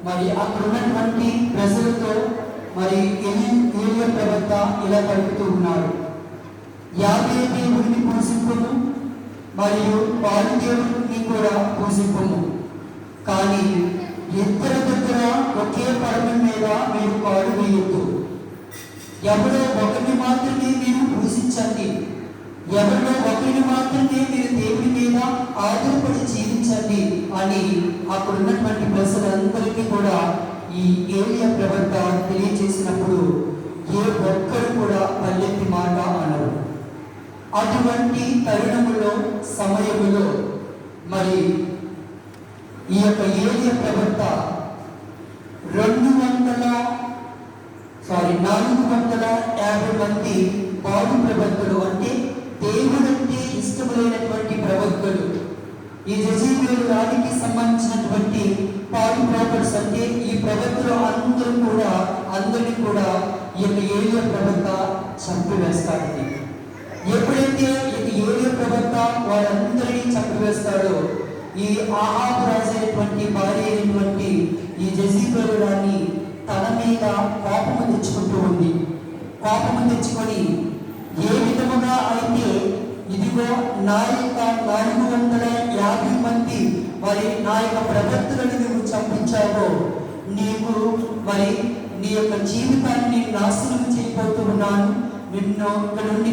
మరి అక్కడ ఉన్నటువంటి ప్రజలతో మరి ఏలియా ప్రవక్త ఇలా పలుకుతూ ఉన్నాడు, యావే దేవుడిని పూజింపము మరియు వారి దేవుడిని కూడా పూజింపము, కానీ ఇద్దరి దగ్గర ఒకే పర్వం మీద మీరు కాడు వేయొద్దు. ఎవరో ఒకరిని మాత్రమే మీరు పూజించండి, ఎవరిలో ఒకరిని మాత్రమే మీరు దేవుడి మీద ఆధారపడి జీవించండి అని అక్కడ ఉన్నటువంటి ప్రజలందరికీ కూడా ఈ ఏలియా ప్రవక్త తెలియజేసినప్పుడు ఏ ఒక్కరు కూడా పల్లెత్తి మాట అనరు. అటువంటి తరుణములో సమయములో మరి ఈ యొక్క ఏలియా ప్రవక్త 450 మంది పాడు ప్రవక్తలు, అంటే దేవుడంటే ఇష్టములైనటువంటి ప్రవక్తలు, ఈ జెజెబెలు రాణికి సంబంధించినటువంటి పాడు ప్రవక్తలు, అంటే ఈ ప్రవక్తలు అందరినీ కూడా ఈ యొక్క ఏలియా ప్రవక్త చంపివేస్తాడు. ఎప్పుడైతే ఈ ఏలియా ప్రవక్త వారందరినీ చంపివేస్తాడో ఈ ఆహాబు రాజు అయినటువంటి భార్య అయినటువంటి ఈ జెజెబెలు రాణి తన మీద కోపము తెచ్చుకుంటూ ఉంది. కోపము తెచ్చుకొని ఏ విధముగా అయితే ఇదిగో నా యొక్క 450 మంది మరి నా యొక్క ప్రవక్తలను నువ్వు చంపించావో, నీకు మరి నీ యొక్క జీవితాన్ని నాశనం చేయబోతూ ఉన్నాను, ఇక్కడ నుండి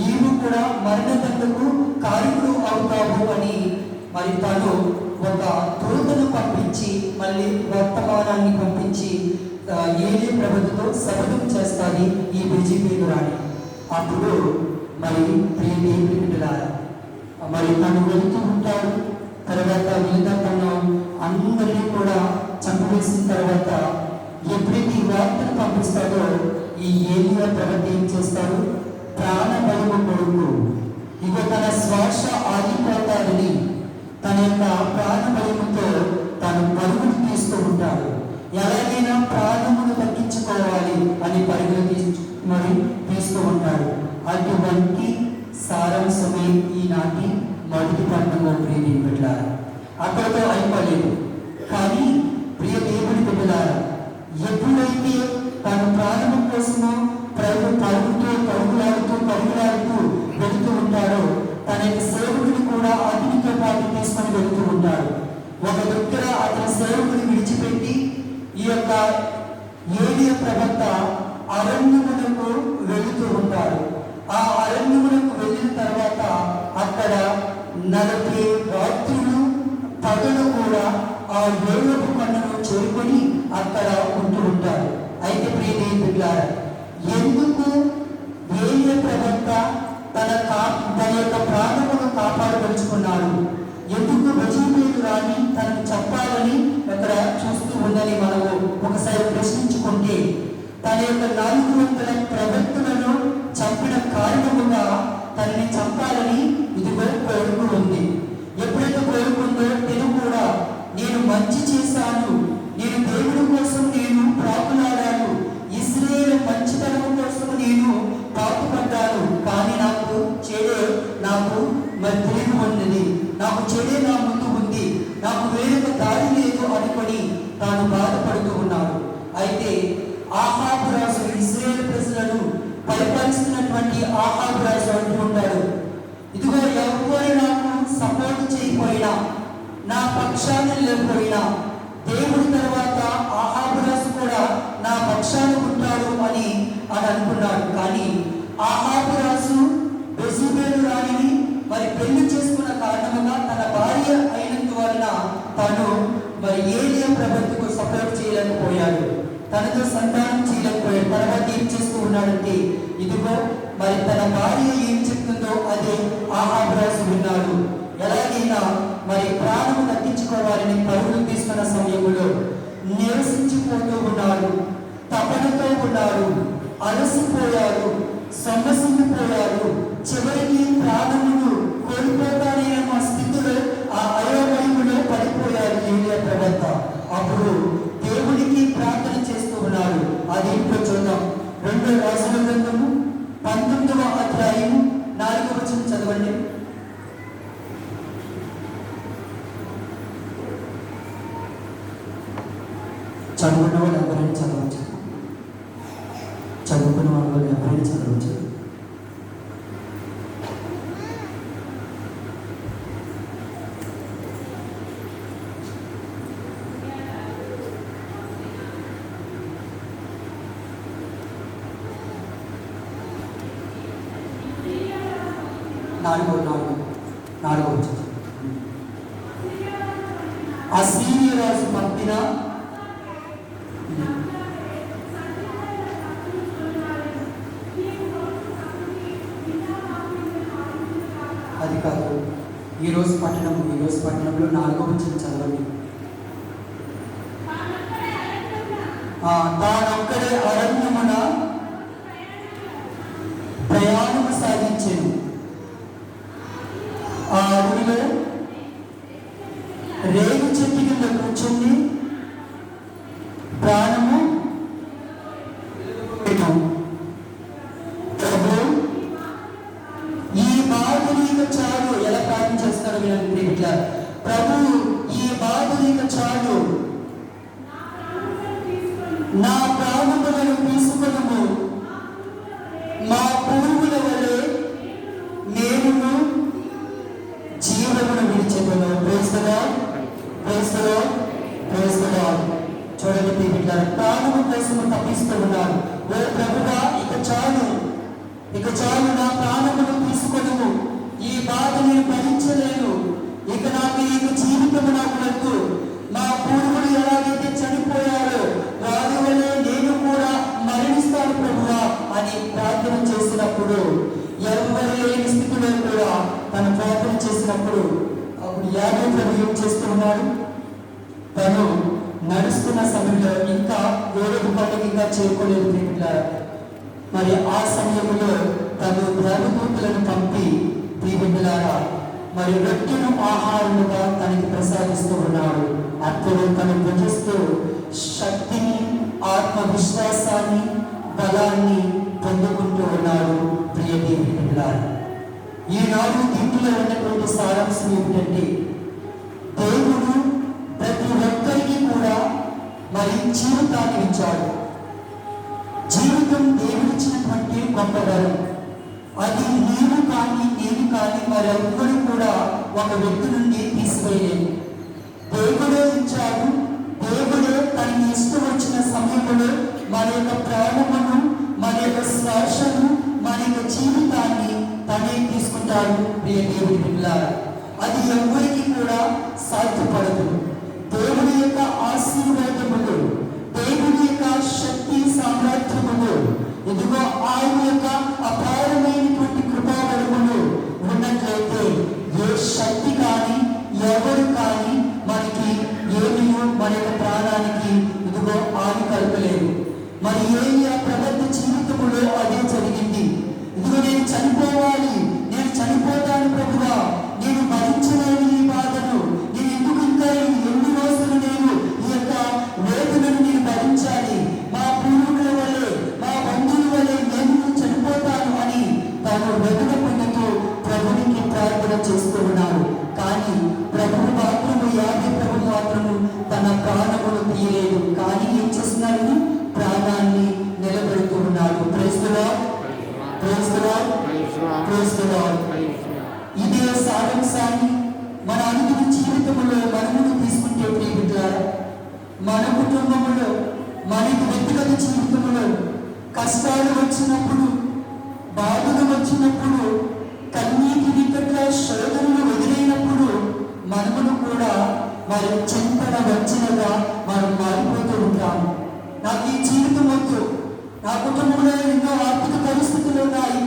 నీవు కూడా మరణదండకు కారకుడు అవుతావు అని మరి తను ఒక దూతను పంపించి మళ్ళీ వర్తమానాన్ని పంపించి ఏలియా ప్రవక్తతో శపథం చేస్తాది ఈ జెజెబెలు రాణి. అప్పుడు మరి ప్రియ దేవుని బిడ్డలారా, మరి తను వెళుతూ ఉంటాడు. తర్వాత మిగతా తను అందరినీ కూడా చంపివేసిన తర్వాత ఎప్పుడైతే ఈ వార్తను పంపిస్తాడో ఈ ఏలియా ప్రవక్త ఏం చేస్తాడు, ప్రాణభయము కొడుకు ఇక తన శ్వాస ఆగిపోతాడని తన యొక్క ప్రాణభయముతో తను పరుగులు తీస్తూ ఉంటాడు. ఎలాగైనా ప్రాణమును తగ్గించుకోవాలి అని పరుగులు తీస్తూ ఉంటాడు. అటువంటి సారాంశమే ఈనాటి మొదటి పట్టణంలో ప్రియ దేవుని బిడ్డలారా. అక్కడితో అయిపోలేదు, కానీ ప్రియ దేవుని బిడ్డలారా, ఎప్పుడైతే తన ప్రాణం కోసము పరుగులాడుతూ వెళుతూ ఉంటాడో తన యొక్క సేవకుని కూడా అతనితో పాటు తీసుకొని వెళుతూ ఉంటాడు. ఒక దగ్గర అతని సేవకుని విడిచిపెట్టి ఈ యొక్క ఏలియా ప్రవక్త అరణ్యమునకు వెళుతూ ఉంటాడు. ఆ అరణ్యమునకు వెళ్ళిన తర్వాత అక్కడ 40 రాత్రులు పగలు కూడా ఆ యోసేపు కొండను చేరుకొని అక్కడ ఉంటూ ఉంటాడు. అయితే ప్రియ దేవుని బిడ్డలారా, ఎందుకు ఏలియా ప్రవక్త తన యొక్క ప్రాణమును కాపాడదలుచుకున్నాడు, ఎందుకు జెజెబెలు రాణి తనకు చెప్పాలని అక్కడ చూస్తూ ఉందని మనము ఒకసారి ప్రశ్నించుకుంటే, తన యొక్క 400 ప్రవక్తలను చంపిన కారణముగా తనని చంపాలని ఇదిగో కోరుకు ఉంది. ఎప్పుడైతే కోరుకుందో నేను కూడా నేను మంచి చేశాను, నేను దేవుడి కోసం నేను ప్రాకులాడాను, ఇశ్రాయేలు మంచితనం కోసం నేను పాటుపడ్డాను, కానీ నాకు మరి తిరిగి ఉన్నది, నాకు చెడే నా ముందు ఉంది, నాకు వేరొక దారి లేదు అనుకొని తాను బాధపడుతూ ఉన్నాడు. అయితే ఆహాబు రాజు ఇశ్రాయేలు ప్రజలను పరిపాలిస్తున్నటువంటి ఆహాబు రాజు అంటూ ఉంటాడు, ఇదిగో ఎవరు నాకు సపోర్ట్ చేయకపోయినా, నా పక్షాన లేకపోయినా దేవుడి తర్వాత ఆహాబు రాజు కూడా నా పక్షాన ఉంటాడు అని అనుకున్నాడు. కానీ ఆహాబు రాజు జెజెబెలు రాణిని మరి పెళ్లి చేసుకున్న కారణంగా తన భార్య అయినందువలన తను మరి ఏలియా ప్రవక్తకు సపోర్ట్ చేయలేకపోయాడు, తనతో సంతానం చేయలేకపోయాడు. తర్వాత ఏం చేస్తూ ఉన్నాడంటే, ఇదిగో మరి తన భార్య ఏం చెప్తుందో అదే ఆహాబు రాజు విన్నాడు. ఎలాగైనా మరి ప్రాణము తగ్గించుకోవాలని పరుగులు తీసుకున్న సమయంలో నిరసించిపోతూ ఉన్నాడు, తపనతో ఉన్నాడు, అలసిపోయాడు, సొమ్మసిల్లిపోయాడు. చివరికి ప్రాణమును కోల్పోతానన్న స్థితిలో ఆ అయోమయంలో పడిపోయాడు ఏలియా ప్రవక్త. అప్పుడు దేవుడికి ప్రార్థన చేస్తూ ఉన్నాడు. అదేంటో చూద్దాం. 2 రాజుల గ్రంథము 19వ అధ్యాయము 4వ వచనం చదవండి. చదువుకున్న వాళ్ళు ఎవరైనా చదవచ్చు, చదువుకున్న వాళ్ళు ఎవరైనా చదవచ్చు. నాలుగో వచ్చింది. అసీరియా రాజు పంపిన అది కాదు, ఈరోజు పట్టణంలో 4వ వచనం చదవండి. తానొక్కడే అరణ్యమున ప్రయాణము సాగించెను. ఆ అడవిలో రేగు చెట్టు కింద కూర్చుంది ప్రాణము ప్రభు ఈ బాధునిక చాలు. ఎలా ప్రార్థన చేస్తారో వినండి ఇట్లా, ప్రభు ఈ బాధునిక చాలు, నా ప్రాణములను తీసుకొనుము, మా పూర్వుల వలె నేనును జీవమును విడిచెదను. Praise the lord, praise the lord, praise the lord. చూడండి బిడ్డలారా, ప్రాణము కోసం తప్పిస్తూ ఉన్నారు. ఓ ప్రభువా, ఇక చాలు, నా ప్రాణమును తీసుకొనుము, ఈ బాధ నేను భరించలేను, ఇక నాకు జీవితము నాకు వద్దు. మా పూర్వులు ఎలాగైతే చనిపోయారో వారి వలె నేను కూడా మరణిస్తాను ప్రభువా అని ప్రార్థన చేసినప్పుడు, ఎవరు లేని స్థితిలో కూడా తను ప్రార్థన చేసినప్పుడు అప్పుడు యాభై ప్రభు ఏం చేస్తున్నాడు? తను నడుస్తున్న సమయంలో ఇంకా 7వ పండుగ ఇంకా చేరుకోలేదు ప్రియులారా. మరి ఆ సమయంలో తను దేవదూతలను పంపి ప్రియులారా మరి రొట్టెను ఆహారముగా తనకి ప్రసాదిస్తూ ఉన్నాడు. అప్పుడు తను భుజిస్తూ శక్తిని, ఆత్మవిశ్వాసాన్ని, బలాన్ని పొందుకుంటూ ఉన్నాడు. ప్రియ ప్రియులారా, ఈనాడు దీంట్లో ఉన్నటువంటి సారాంశం ఏమిటంటే, దేవుడు ప్రతి ఒక్కరికి కూడా మరి జీవితాన్ని ఇచ్చాడు. జీవితం దేవుడిచ్చినటువంటి గొప్ప వరం. అది నీవు కానీ నేను కానీ మరెవ్వరు కూడా ఒక వ్యక్తి నుండి తీసివేయలేదు. దేవుడే ఇచ్చాడు. దేవుడే తనకి ఇష్టం వచ్చిన సమయంలో మన యొక్క ప్రాణమును, మన యొక్క శ్వాసను, మన యొక్క జీవితాన్ని తనే తీసుకుంటాడు. ప్రియ దేవుడి బిడ్డలారా, అది ఎవరికి కూడా సాధ్యపడదు. దేవుడి యొక్క ఆశీర్వాదములు, దేవుడి యొక్క శక్తి సామర్థ్యములు, ఇదిగో ఆయన యొక్క అపారమైనటువంటి కృపావరములు ఉన్నట్లయితే ఏ శక్తి కానీ ఎవరు కానీ మనకి ఏమీ మన యొక్క ప్రాణానికి ఇదిగో ఆని కలపలేదు. మరి ఏలియా ప్రవర్త జీవితములో అదే జరిగింది. ఇదిగో నేను చనిపోవాలి, నేను చనిపోతాను ప్రభువా, నేను భరించలేని ఈ బాధను, నేను ఎందుకు ఇంకా ఎన్ని రోజులు నేను ఈ యొక్క వేదనను నేను భరించాలి, మా పూర్వుల వల్లే, మా బంధువుల వల్లే నేను చనిపోతాను అని తాను వెనుక పొందుతూ ప్రభునికి ప్రార్థన చేస్తూ ఉన్నాడు. కానీ ప్రభువు మాత్రము, యాభై ప్రభు మాత్రము తన ప్రాణమును తీయలేదు. కానీ ఏం చేస్తున్నాడు? ప్రాణాన్ని నిలబెడుతూ ఉన్నాడు. Praise the lord, praise the lord, praise the lord. ఇదే సారాంశాన్ని మన అనుదిన జీవితంలో మనము తీసుకుంటే ప్రియమిత్రులారా, మన కుటుంబంలో, మన వ్యక్తిగత జీవితంలో కష్టాలు వచ్చినప్పుడు, బాధలు వచ్చినప్పుడు, కన్నీటి వికట శోధనలు ఎదురైనప్పుడు మనమును కూడా మరి చింతన వచ్చినగా మనం మారిపోతూ ఉంటాము. నాకు ఈ జీవితం వద్దు, నా కుటుంబంలో ఎన్నో ఆర్థిక పరిస్థితులు ఉన్నాయి,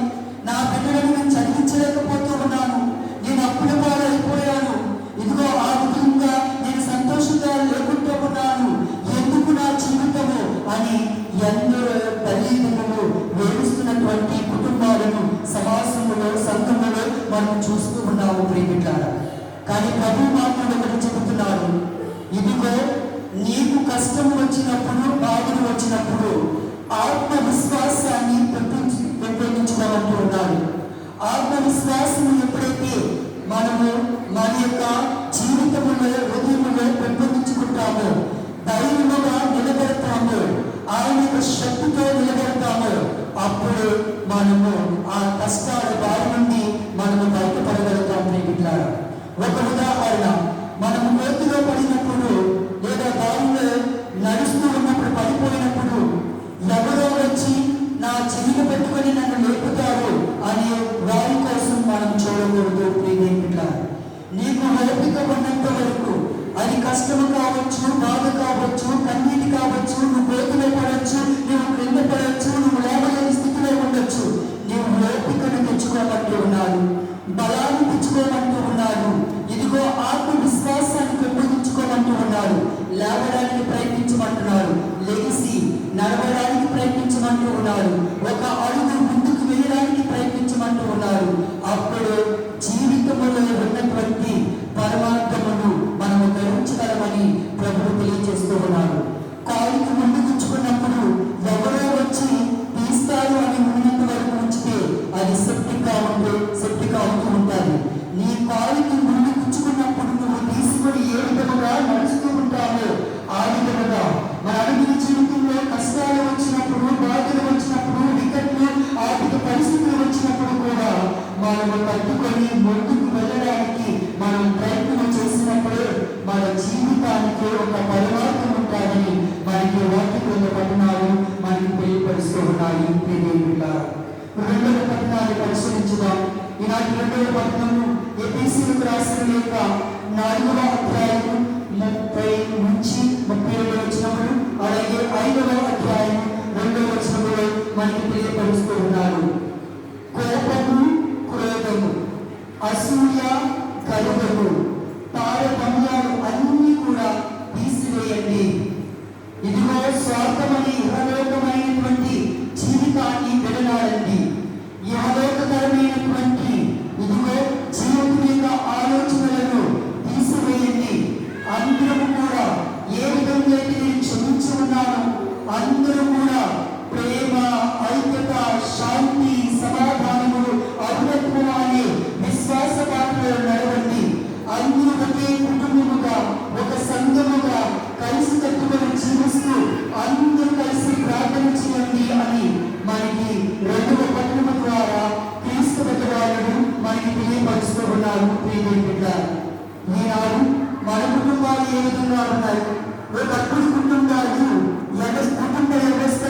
నా బిడ్డలను నేను చదివించలేకపోతూ ఉన్నాను, నేను అప్పుల పాలైపోయాను, ఇదిగో ఆ విధంగా నేను సంతోషంగా లేకుంటూ ఉన్నాను, ఎందుకు నా జీవితము అని ఎందరో తల్లిదండ్రులు వేడుస్తున్నటువంటి కుటుంబాలను సమాజంలో, సంఘంలో మనం చూస్తూ ఉన్నాము ప్రియమిత్రులారా. కానీ ప్రభు మాత్రం ఒకటి చెబుతున్నాడు, ఇదిగో నీకు కష్టం వచ్చినప్పుడు, బాధలు వచ్చినప్పుడు ఆత్మవిశ్వాసాన్ని పెంపొందించుకోవాలంటూ ఉన్నాడు. ఆత్మవిశ్వాసం ఎప్పుడైతే మనము మన యొక్క జీవితంలో, హృదయంలో పెంపొందించుకుంటామో, ధైర్యముగా నిలబడి మనము ఆ కష్టాల బారి నుండి మనము బయటపడగలుగుతాం. ప్రియమిత్రులారా, ఒక ఉదాహరణ, మనము గోతిలో పడినప్పుడు లేదా దారిలో నడుస్తూ ఉన్నప్పుడు పడిపోయినప్పుడు ఎవరో వచ్చి నా చెయ్యిని పెట్టుకొని నన్ను లేపుతారు అనే వారి కోసం మనం చూడకూడదు. ప్రియమిత్రులారా, నీకు ఓపిక ఉన్నంత వరకు అది కష్టము కావచ్చు, బాధ కావచ్చు, కన్నీటి కావచ్చు, నువ్వు గోతిలో పడవచ్చు, నువ్వు క్రింద పడవచ్చు, నువ్వు లేవలేని స్థితిలో ఉండొచ్చు. నువ్వు ఓపికను తెచ్చుకోమంటూ ఉన్నాడు, బలాన్ని తెచ్చుకోమంటూ ఉన్నాడు, ఇదిగో ఆత్మ విశ్వాసాన్ని పెంపొందించుకోమంటూ ఉన్నాడు, లేవడానికి ప్రయత్నించమంటున్నాడు, లెగిసి నడవడానికి ప్రయత్నించమంటూ ఉన్నాడు, ఒక అడుగు ముందుకు వేయడానికి ప్రయత్నించమంటూ ఉన్నాడు. అప్పుడు జీవితంలో ఉన్నటువంటి పరమార్థమును మనము గ్రహించగలమని ప్రభువు తెలియజేస్తూ ఉన్నాడు. కాలుకి ముందు గుచ్చుకున్నప్పుడు ఎవరో వచ్చి తీస్తారు అని ఉన్నంత వరకు ఉంచితే అది సెప్టిక్ అవుతూ ఉంటుంది. నీ కాలుకి ముందు గుచ్చుకున్నప్పుడు నువ్వు తీసుకొని ఏ విధముగా నడుస్తూ ఉంటావో ఆ విధముగా మన అనుభవ జీవితంలో కష్టాలు వచ్చినప్పుడు, బాధలు వచ్చినప్పుడు, వికట్లు ఆర్థిక పరిస్థితులు వచ్చినప్పుడు కూడా మనము తట్టుకొని ముందుకు వెళ్ళడానికి మనం ప్రయత్నం చేసినప్పుడు మన జీవితానికి ఒక పరమార్థం ఉంటాయని మనకి వాక్య పట్టణాలు మనకి తెలియపరుస్తూ ఉన్నాయి. రెండవ పట్టణాన్ని పరిశీలించుదాం. ఈనాటి రెండవ పట్టణము ఎఫెసీయులకు రాసిన లేఖ 4వ అధ్యాయము 30 నుంచి 32 వచనములు, అలాగే 5వ అధ్యాయం 2వ వచనములో మనకి తెలియపరుస్తూ ఉన్నారు. కోపము, క్రోధము, అసూయ, గర్వము, తారతమ్యాలు అన్నీ కూడా తీసివేయండి. ఇదిగో స్వార్థమని ఇహలోకమైనటువంటి జీవితాన్ని విడనాడండి. ఇహలోకకరమైనటువంటి ఇదిగో జీవితం యొక్క ఆలోచనలను తీసివేయండి. అందరూ కూడా ఏ విధంగా అయితే నేను క్షమించి ఉన్నాను, అందరూ కూడా ప్రేమ, ఐక్యత, శాంతి, సమాధానములు, అభినత్వము అనే విశ్వాస పాత్రలో నడవండి. అందరూ ఒకే కుటుంబముగా, ఒక సంఘముగా కలిసి కట్టుకొని జీవిస్తూ అందరూ కలిసి ప్రార్థన చేయండి అని మనకి రెండవ పట్టణము ద్వారా క్రీస్తు భగవానుడు మనకి తెలియపరుస్తూ ఉన్నారు. ఈనాడు మన కుటుంబాలు ఏ విధంగా ఉన్నాయి? ఒకప్పుడు కుటుంబాలు కుటుంబ వ్యవస్థ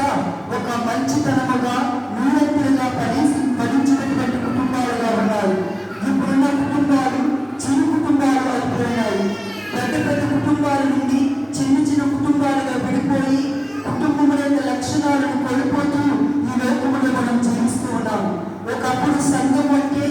ఒక మంచితనముగా నూనెగా ఫలించినటువంటి కుటుంబాలుగా ఉన్నాయి. ఇప్పుడున్న కుటుంబాలు చిన్న కుటుంబాలు అయిపోయినాయి. పెద్ద పెద్ద కుటుంబాల నుండి చిన్న చిన్న కుటుంబాలుగా విడిపోయి కుటుంబం యొక్క లక్షణాలను కోల్పోతూ ఈ లోకములో మనం జీవిస్తూ ఉన్నాము. ఒకప్పుడు సంఘం అంటే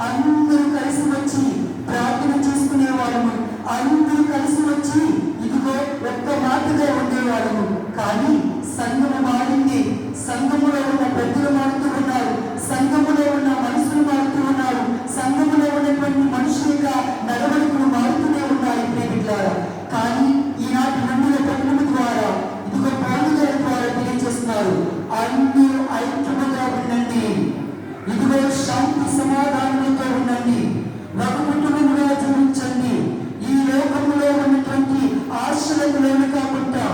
అందరూ కలిసి వచ్చి ప్రార్థన చేసుకునే వాళ్ళము, అందరూ కలిసి వచ్చి ఇదిగో ఒక్క మాటగా ఉండేవాళ్ళము. కానీ సంఘము మారింది. సంఘములో ఉన్న పెద్దలు మారుతూ ఉన్నారు, సంఘములో ఉన్న మనుషులు మారుతూ ఉన్నారు, సంఘములో ఉన్నటువంటి మనుషుల యొక్క నడవడికలు మారుతూనే ఉన్నాయి. ప్రియమిత్రులారా, కానీ ఈనాటి రెండవ పట్టణము ద్వారా ఇదిగో పౌలు గారి ద్వారా తెలియజేస్తున్నారు, అందరూ ఐక్యముగా ఉండండి, ఇదిగో శాంతి సమాధానంతో ఉండండి, ఒక కుటుంబముగా జీవించండి, ఈ లోకములో ఉన్నటువంటి ఆశలకు లోను కాకుండా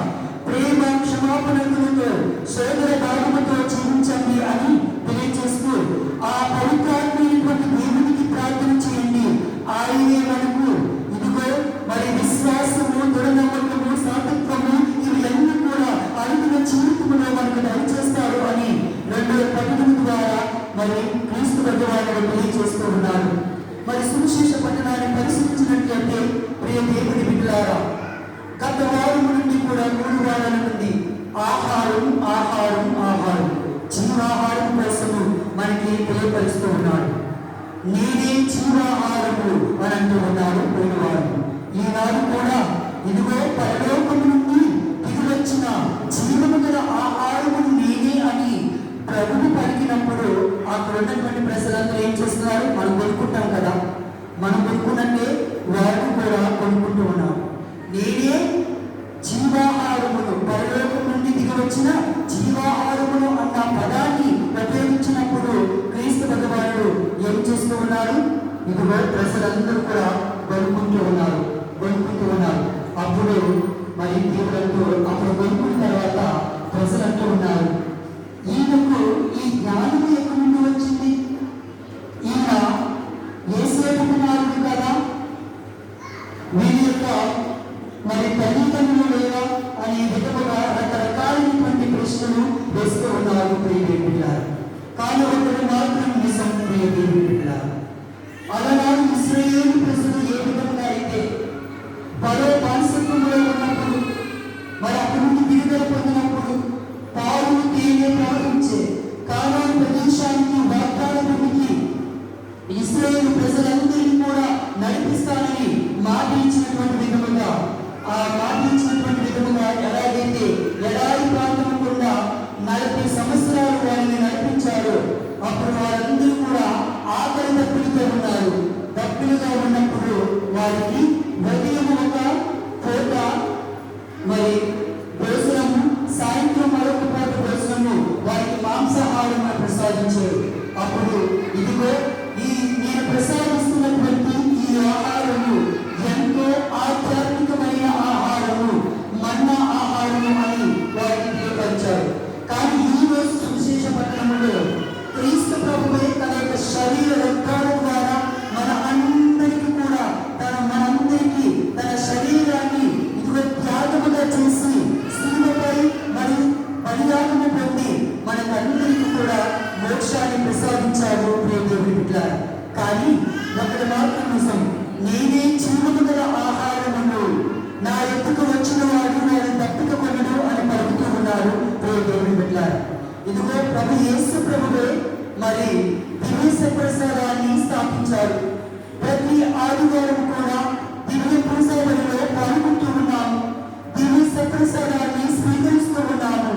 ప్రేమ, క్షమాపణలతో, సోదర భావముతో జీవించండి అని తెలియజేస్తూ ఆ పవిత్రాత్మైనటువంటి దేవునికి ప్రార్థన చేయండి. ఆయనే మనకు ఇదిగో మరి విశ్వాసము, దృఢనమ్మకము, సాతత్వము ఇవన్నీ కూడా అనుకున్న జీవితంలో మనకు దయచేస్తారు అని రెండవ పట్టణము ద్వారా మరి క్రీస్తు భగవానుడు తెలియజేస్తూ ఉన్నారు. మరి సువిశేష పట్టణాన్ని పరిశీలించినట్లయితే ప్రియ దేవుని బిడ్డలారా, గత వారము నుండి కూడా 3 వారాల నుండి ఆహారం ఆహారం ఆహారం జీవాహారం కోసము మనకి తెలియపరుస్తూ ఉన్నాడు. నేనే జీవాహారము అని అంటూ ఉన్నారు పోయినవారు. ఈనాడు కూడా ఇదిగో పరలోకము నుండి దిగి వచ్చిన జీవము గల ఆహారము నేనే అని ప్రభువు పలికినప్పుడు అక్కడ ఉన్నటువంటి ప్రజలందరూ ఏం చేస్తున్నారు? మనం కొనుక్కుంటాం కదా, మనం కొనుక్కున్నట్టే వారు కూడా కొనుక్కుంటూ ఉన్నారు. నేనే జీవాహారమును, పరలోకం నుండి దిగి వచ్చిన జీవాహారమును అన్న పదాన్ని ఉపయోగించినప్పుడు క్రీస్తు భగవానుడు ఏం చేస్తూ ఉన్నారు? ఇదిగో ప్రజలందరూ కూడా కొనుక్కుంటూ ఉన్నారు. అప్పుడు మరి దేవుడు అప్పుడు కొనుక్కున్న తర్వాత ప్రజలు అంటూ ఉన్నారు, ఈయనకు ఈ జ్ఞానం ఎక్కడి నుంచే కానాను ప్రదేశానికి వాగ్దాన భూమికి ఇశ్రాయేలు ప్రజలందరినీ కూడా నడిపిస్తానని మాట ఇచ్చినటువంటి విధముగా ఎలాగైతే ఎడారి ప్రాంతం కూడా 40 సంవత్సరాలు వారిని నడిపించారు. అప్పుడు వారందరూ కూడా ఆకలి దప్పులుగా ఉన్నప్పుడు వారికి ఉదయం ఒక పూట మరి భోజనము, సాయంత్రం మరొక పూట భోజనము, వారికి మాంసాహారం ప్రసాదించారు. అప్పుడు ఇదిగో నేను ప్రసాదిస్తున్నటువంటి ఈ ఆహారము ఎంతో ఆధ్యాత్మికమైన ఆహారము, మన్నా ఆహారము అని వారికి తెలియపరిచారు. కానీ ఈ రోజు సువిశేష పట్టణంలో క్రీస్తు ప్రభువే తన యొక్క శరీర రక్తాల ద్వారా మనందరికీ తన శరీరాన్ని ఇదిగో త్యాగముగా చేసి శిలువపై మరియు బలియాగము పొంది మనకందరికీ కూడా మోక్షాన్ని ప్రసాదించాడు దేవుని బిడ్డలారా. కానీ ఒకటి మాత్రం నిజం, నేనే జీవము గల ఆహారమును, నా ఎత్తుకు వచ్చిన వాడు నేను తప్పిక కొనడు అని పలుకుతూ ఉన్నారు దేవుని బిడ్డలారా. ఇదిగో ప్రభు యేసు ప్రభువే మరి దివ్య ప్రసాదాన్ని స్థాపించారు. ప్రతి ఆదివారం కూడా దివ్య ప్రసాదంలో పాల్గొంటూ ఉన్నాము, దివ్య ప్రసాదాన్ని స్వీకరిస్తూ ఉన్నాము.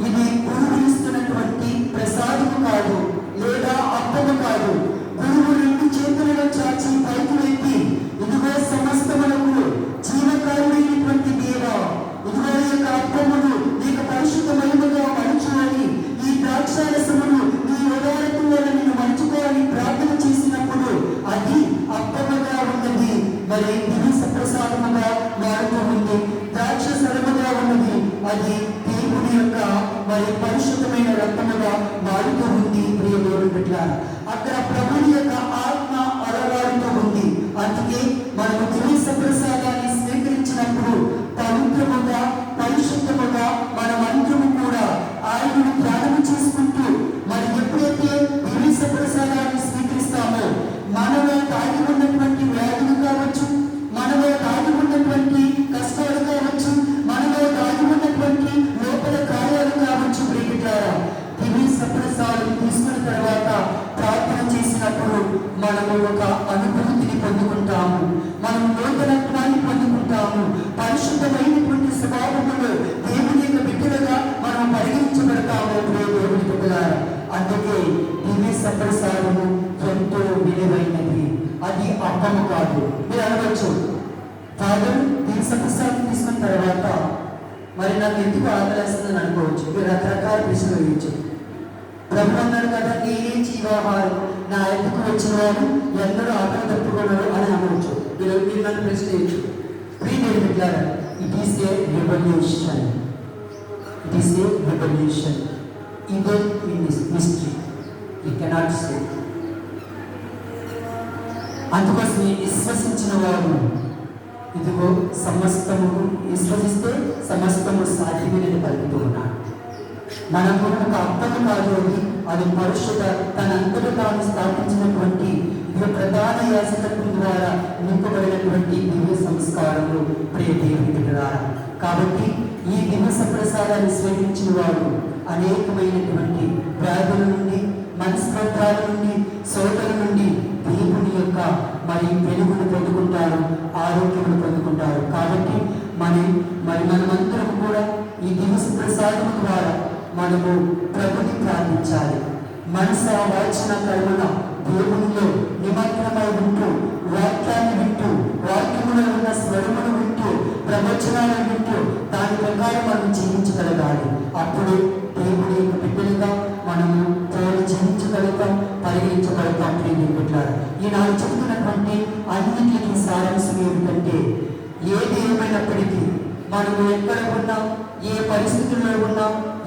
ఇది గురువు ఇస్తున్నటువంటి ప్రసాదము కాదు, లేదా అప్పము కాదు. గురువు 2 చేతులను చాచి పైకి వెత్తి ఇదిగో సమస్తములకు జీవకారుడైనటువంటి దేవా, ఇదిగో ఈ యొక్క అప్పమును నీకు పరిశుద్ధమైనగా మలుచుకొని ఈ ద్రాక్షారసమును నీ ఉదారత్వం వల్ల నేను మలుచుకోవాలని ప్రార్థన చేసినప్పుడు అది అప్పముగా ఉన్నది, మరి దివ్య ప్రసాదముగా మారుతూ ఉంది. ద్రాక్ష సరముగా ఉన్నది, అది దేవుని యొక్క మరి పరిశుద్ధమైన రక్తముగా మారుతూ ఉంది. ప్రియ దేవుని బిడ్డలారా, అక్కడ ప్రభుని యొక్క ఆత్మ అలవాడుతూ ఉంది. అందుకే మనము దివ్య ప్రసాదాన్ని స్వీకరించినప్పుడు పవిత్రముగా పరిశుద్ధముగా మనమందరము కూడా ఆయనను ధ్యానం చేసుకుంటూ మరి ఎప్పుడైతే దివ్య ప్రసాదాన్ని స్వీకరిస్తామో మనలో దాగి ఉన్నటువంటి వ్యాధులు కావచ్చు, మనలో దాగి ఉన్నటువంటి కష్టాలు కావచ్చు, మనలో దాగి ఉన్నటువంటి లోపల కార్యాలు కావచ్చు. ప్రియమిత్రులారా, దివ్య ప్రసాదం తీసుకున్న తర్వాత ప్రార్థన చేసినప్పుడు మనము ఒక అనుభూతిని పొందుకుంటాము, మనం నూతనత్వాన్ని పొందుకుంటాము, పరిశుద్ధమైనటువంటి స్వభావములు దేవుని యొక్క బిడ్డలుగా మనం పరిగణించబడతాము. దేవుని బిడ్డలారా, అందుకే దివ్య ప్రసాదము ఎంతో విలువైనది, అది అర్థము కాదు. మీరు అనవచ్చు, ఫాదర్ దివ్య ప్రసాదం తీసుకున్న తర్వాత మరి నాకు ఎందుకు ఆకలిస్తుందని అనుకోవచ్చు. మీరు రకరకాల ప్రశ్నలు వేయచ్చు. ప్రభు అన్నాడు కదా, నేనే జీవాహారం, నా ఎత్తుకు వచ్చిన వారు ఎందరూ ఆకలి తప్పుకున్నారు అని అనవచ్చు. మీరు నన్ను ప్రశ్న వేయచ్చు. ప్రియమైన బిడ్డలారా, it is a revolution, it is a revolution even in this mystery you cannot say. అందుకోసమే విశ్వసించిన వారు ఇదిగో సమస్తము, విశ్వసిస్తే సమస్తము సాధ్యమేనని పలుకుతూ ఉన్నాడు. మనకు ఒక అర్థము కాదు, అది పరిశుద్ధ తనంతట తాను స్థాపించినటువంటి ప్రధాన యాజకత్వం ద్వారా నింపబడినటువంటి దివ్య సంస్కారములు. ప్రియ దేవుని బిడ్డలారా, కాబట్టి ఈ దివ్య ప్రసాదాన్ని స్వీకరించిన వారు అనేకమైనటువంటి వ్యాధుల నుండి, మనస్పర్ధాల నుండి, సోదరుల నుండి దేవుని యొక్క మరి వెలుగును పొందుకుంటారు, ఆరోగ్యమును పొందుకుంటారు. కాబట్టి మనమందరం కూడా ఈ దివ్య ప్రసాదం ద్వారా మనము ప్రభుని ప్రార్థించాలి. మనస వాచన కర్మన దేవునిలో నిమగ్నమై ఉంటూ, వాక్యాన్ని వింటూ, వాక్యములో ఉన్న స్వరమును వింటూ, ప్రవచనాలను వింటూ దాని ప్రకారం మనం జీవించగలగాలి. అప్పుడు దేవుని యొక్క బిడ్డలుగా మనము జీవించగలుగుతాం, పరిగణించగలుగుతాం. ఈనాడు చెబుతున్నటువంటి అన్నింటికి సారాంశం ఏమిటంటే, ఏది ఏమైనప్పటికీ మనము ఎక్కడ ఉన్నా, ఏ పరిస్థితుల్లో ఉన్నా,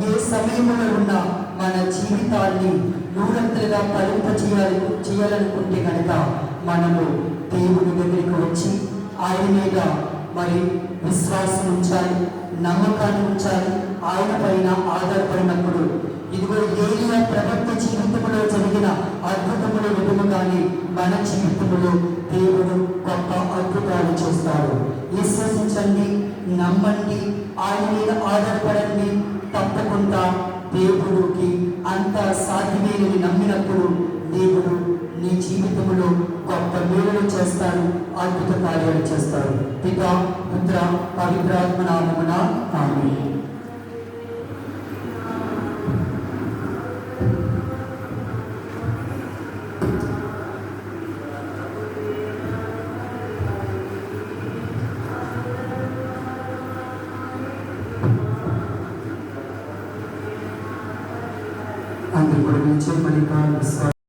ఏ సమయంలో ఉన్నా మన జీవితాన్ని నూరంతలుగా చేయాలనుకుంటే కనుక మనము దేవుని దగ్గరికి వచ్చి ఆయన మీద మరి విశ్వాసం ఉంచాలి, నమ్మకాన్ని ఉంచాలి. ఆయన పైన ఆధారపడినప్పుడు ఇదిగో ఏలియా ప్రవక్త జీవితంలో జరిగిన అద్భుతముల విధముగానే మన జీవితంలో దేవుడు గొప్ప అద్భుతాలు చేస్తాడు. విశ్వసించండి, నమ్మండి, ఆయన మీద ఆధారపడండి, తప్పకుండా దేవుడికి అంత సాధ్యమేనని నమ్మినప్పుడు దేవుడు నీ జీవితంలో గొప్ప మేలులు చేస్తాడు, అద్భుత కార్యాలు చేస్తాడు. పిత, పుత్ర, పవిత్రాత్మ నామమున ఆమేన్. అందరూ కూడా నిలిచి మరి